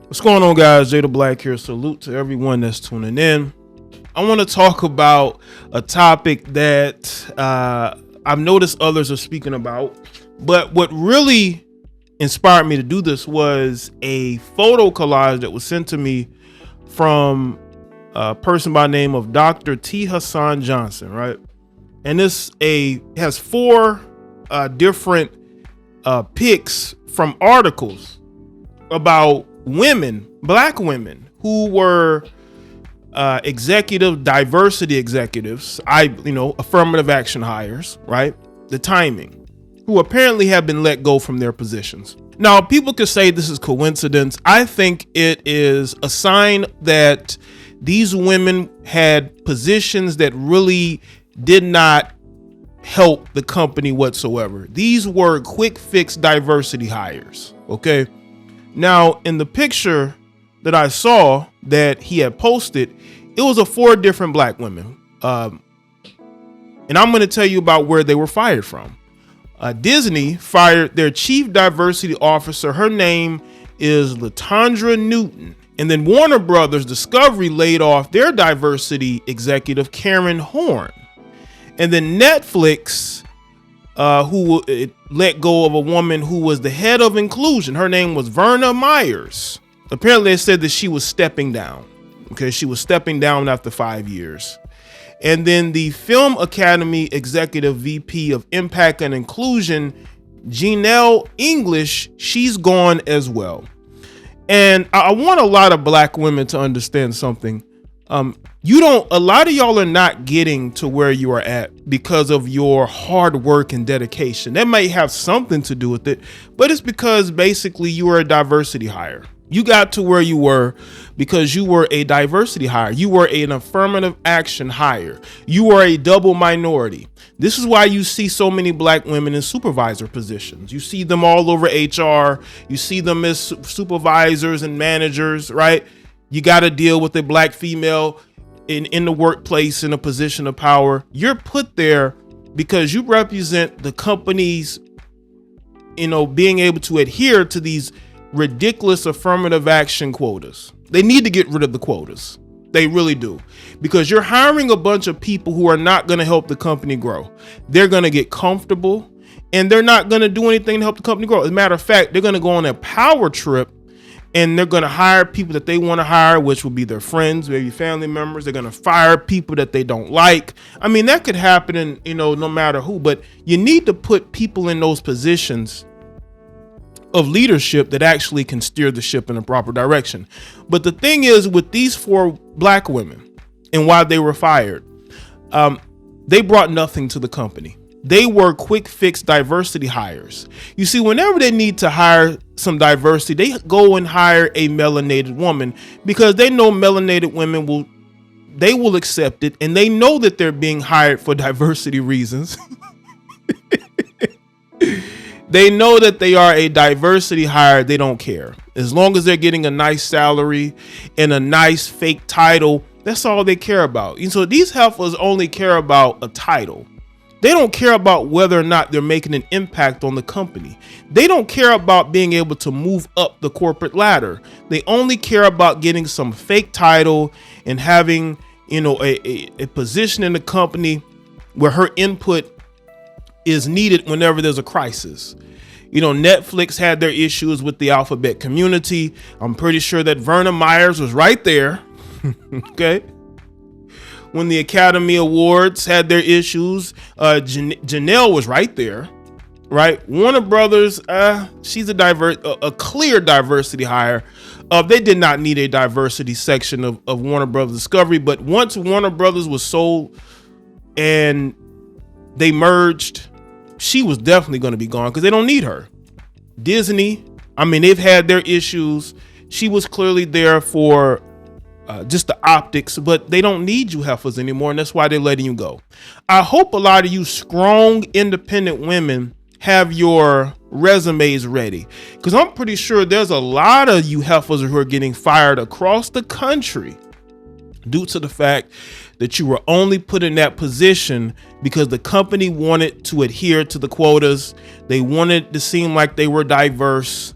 What's going on, guys? Jay the Black here. Salute to everyone that's tuning in. I want to talk about a topic that I've noticed others are speaking about, but what really inspired me to do this was a photo collage that was sent to me from a person by the name of Dr. T. Hassan Johnson, right? And this has four different pics from articles about women, black women who were executive diversity executives, affirmative action hires, right? The timing, who apparently have been let go from their positions. Now, people could say this is coincidence. I think it is a sign that these women had positions that really did not help the company whatsoever. These were quick fix diversity hires, okay? Now, in the picture that I saw that he had posted, it was of four different black women. And I'm going to tell you about where they were fired from. Disney fired their chief diversity officer. Her name is Latondra Newton. And then Warner Brothers Discovery laid off their diversity executive, Karen Horn. And then Netflix, who let go of a woman who was the head of inclusion. Her name was Verna Myers. Apparently, they said that she was stepping down. Okay, she was stepping down after 5 years. And then the Film Academy Executive VP of Impact and Inclusion, Janelle English, she's gone as well. And I want a lot of black women to understand something. A lot of y'all are not getting to where you are at because of your hard work and dedication. That may have something to do with it, but it's because basically you were a diversity hire. You got to where you were because you were a diversity hire. You were an affirmative action hire. You were a double minority. This is why you see so many black women in supervisor positions. You see them all over HR. You see them as supervisors and managers, right? You got to deal with a black female in the workplace in a position of power. You're put there because you represent the company's, being able to adhere to these ridiculous affirmative action quotas. They need to get rid of the quotas. They really do. Because you're hiring a bunch of people who are not going to help the company grow. They're going to get comfortable and they're not going to do anything to help the company grow. As a matter of fact, they're going to go on a power trip and they're going to hire people that they want to hire, which will be their friends, maybe family members. They're going to fire people that they don't like. I mean, that could happen in, no matter who, but you need to put people in those positions of leadership that actually can steer the ship in a proper direction. But the thing is, with these four black women and why they were fired, they brought nothing to the company. They were quick fix diversity hires. You see, whenever they need to hire some diversity, they go and hire a melanated woman because they know melanated women will accept it, and they know that they're being hired for diversity reasons. They know that they are a diversity hire. They don't care. As long as they're getting a nice salary and a nice fake title, that's all they care about. And so these heifers only care about a title. They don't care about whether or not they're making an impact on the company. They don't care about being able to move up the corporate ladder. They only care about getting some fake title and having, a position in the company where her input is needed whenever there's a crisis. Netflix had their issues with the alphabet community. I'm pretty sure that Verna Myers was right there. Okay. When the Academy Awards had their issues, Janelle was right there, right? Warner Brothers, she's a clear diversity hire. They did not need a diversity section of Warner Brothers Discovery, but once Warner Brothers was sold and they merged, she was definitely going to be gone because they don't need her. Disney, they've had their issues. She was clearly there for just the optics, but they don't need you heifers anymore, and that's why they're letting you go. I hope a lot of you strong, independent women have your resumes ready, because I'm pretty sure there's a lot of you heifers who are getting fired across the country due to the fact that you were only put in that position because the company wanted to adhere to the quotas. They wanted to seem like they were diverse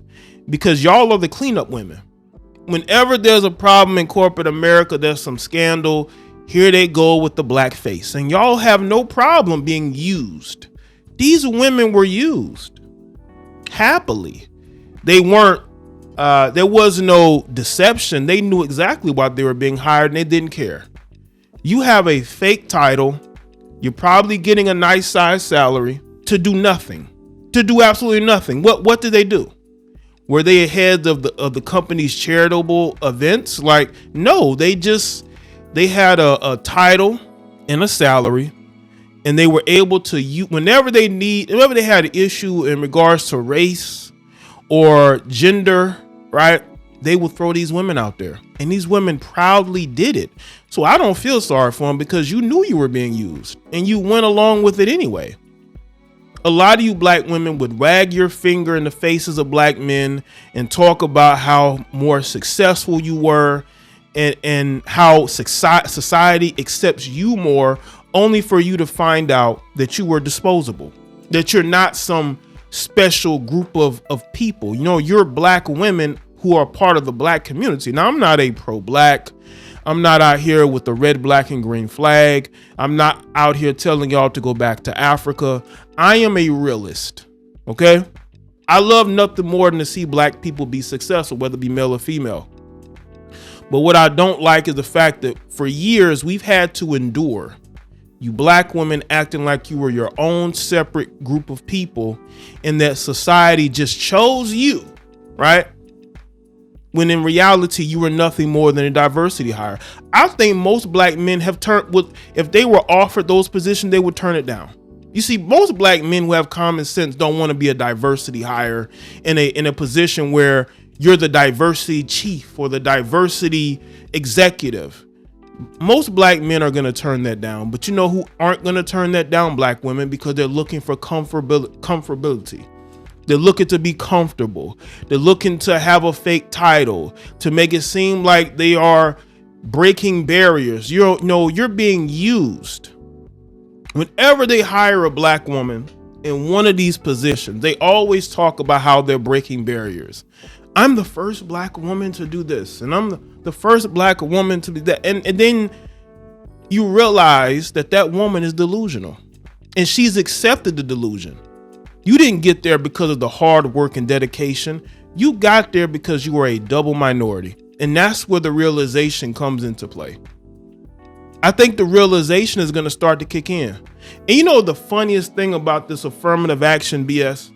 because y'all are the cleanup women. Whenever there's a problem in corporate America, there's some scandal, here they go with the black face. And y'all have no problem being used. These women were used happily. They weren't, there was no deception. They knew exactly why they were being hired and they didn't care. You have a fake title. You're probably getting a nice size salary to do nothing, to do absolutely nothing. What did they do? Were they heads of the company's charitable events? Like, no, they had a title and a salary, and they were able to use whenever they had an issue in regards to race or gender, right? They would throw these women out there, and these women proudly did it. So I don't feel sorry for them because you knew you were being used and you went along with it anyway. A lot of you black women would wag your finger in the faces of black men and talk about how more successful you were and how society accepts you more, only for you to find out that you were disposable, that you're not some special group of people. You know, you're black women who are part of the black community. Now, I'm not a pro-black. I'm not out here with the red, black, and green flag. I'm not out here telling y'all to go back to Africa. I am a realist, okay? I love nothing more than to see black people be successful, whether it be male or female. But what I don't like is the fact that for years we've had to endure you black women acting like you were your own separate group of people and that society just chose you, right? When in reality, you were nothing more than a diversity hire. I think most black men have if they were offered those positions, they would turn it down. You see, most black men who have common sense don't want to be a diversity hire in a position where you're the diversity chief or the diversity executive. Most black men are going to turn that down, but you know who aren't going to turn that down? Black women, because they're looking for comfortability. They're looking to be comfortable. They're looking to have a fake title to make it seem like they are breaking barriers. You're being used. Whenever they hire a black woman in one of these positions, they always talk about how they're breaking barriers. I'm the first black woman to do this, and I'm the first black woman to do that. And then you realize that woman is delusional, and she's accepted the delusion. You didn't get there because of the hard work and dedication. You got there because you were a double minority. And that's where the realization comes into play. I think the realization is going to start to kick in. And you know the funniest thing about this affirmative action BS?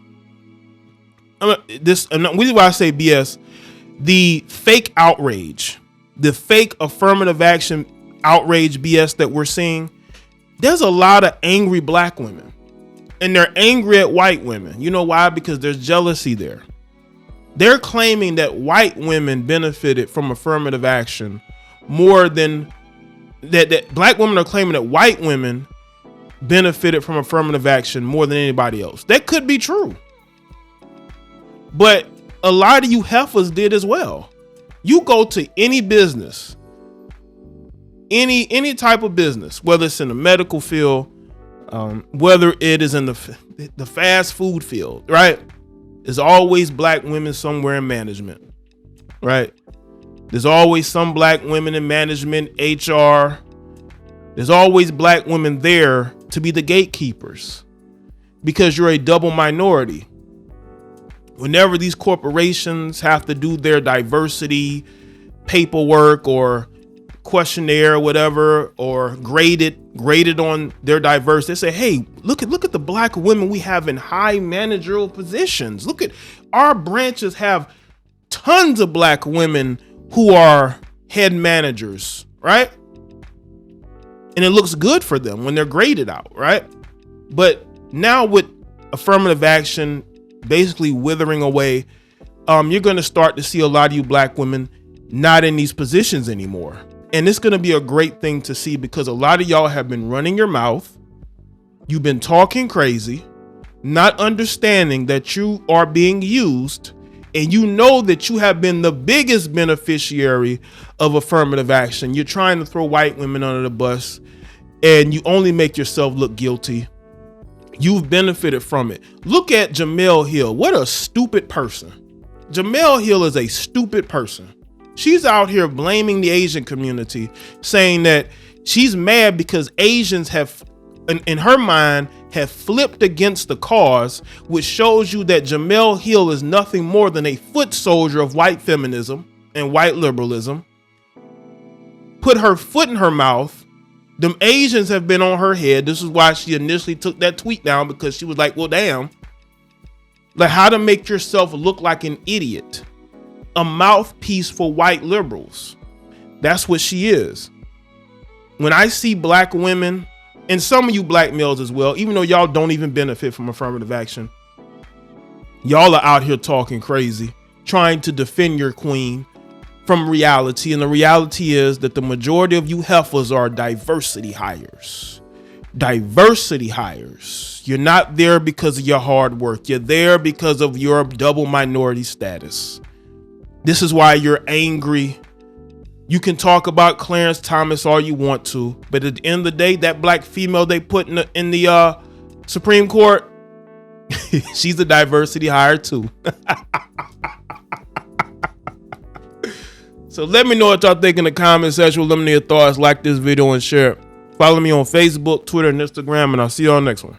This is why I say BS. The fake outrage, the fake affirmative action outrage BS that we're seeing. There's a lot of angry black women. And they're angry at white women. You know why? Because there's jealousy there. They're claiming that white women benefited from affirmative action more than that black women are claiming that white women benefited from affirmative action more than anybody else. That could be true. But a lot of you heifers did as well. You go to any business, any type of business, whether it's in the medical field, whether it is in the fast food field, right? There's always black women somewhere in management, right? There's always some black women in management, HR. There's always black women there to be the gatekeepers because you're a double minority. Whenever these corporations have to do their diversity paperwork or questionnaire or whatever, or graded on their diverse, they say, hey, look at the black women we have in high managerial positions. Look at our branches have tons of black women who are head managers, right? And it looks good for them when they're graded out, right? But now with affirmative action basically withering away, you're going to start to see a lot of you black women not in these positions anymore. And it's going to be a great thing to see because a lot of y'all have been running your mouth. You've been talking crazy, not understanding that you are being used. And you know that you have been the biggest beneficiary of affirmative action. You're trying to throw white women under the bus and you only make yourself look guilty. You've benefited from it. Look at Jemele Hill. What a stupid person. Jemele Hill is a stupid person. She's out here blaming the Asian community, saying that she's mad because Asians have, in her mind, have flipped against the cause, which shows you that Jemele Hill is nothing more than a foot soldier of white feminism and white liberalism. Put her foot in her mouth. Them Asians have been on her head. This is why she initially took that tweet down, because she was like, well, damn. Like, how to make yourself look like an idiot. A mouthpiece for white liberals. That's what she is. When I see black women, and some of you black males as well, even though y'all don't even benefit from affirmative action, y'all are out here talking crazy, trying to defend your queen from reality. And the reality is that the majority of you heifers are diversity hires. Diversity hires. You're not there because of your hard work. You're there because of your double minority status. This is why you're angry. You can talk about Clarence Thomas all you want to, but at the end of the day, that black female they put in the Supreme Court, she's a diversity hire too. So let me know what y'all think in the comment section. Let me know your thoughts. Like this video and share it. Follow me on Facebook, Twitter, and Instagram, and I'll see y'all next one.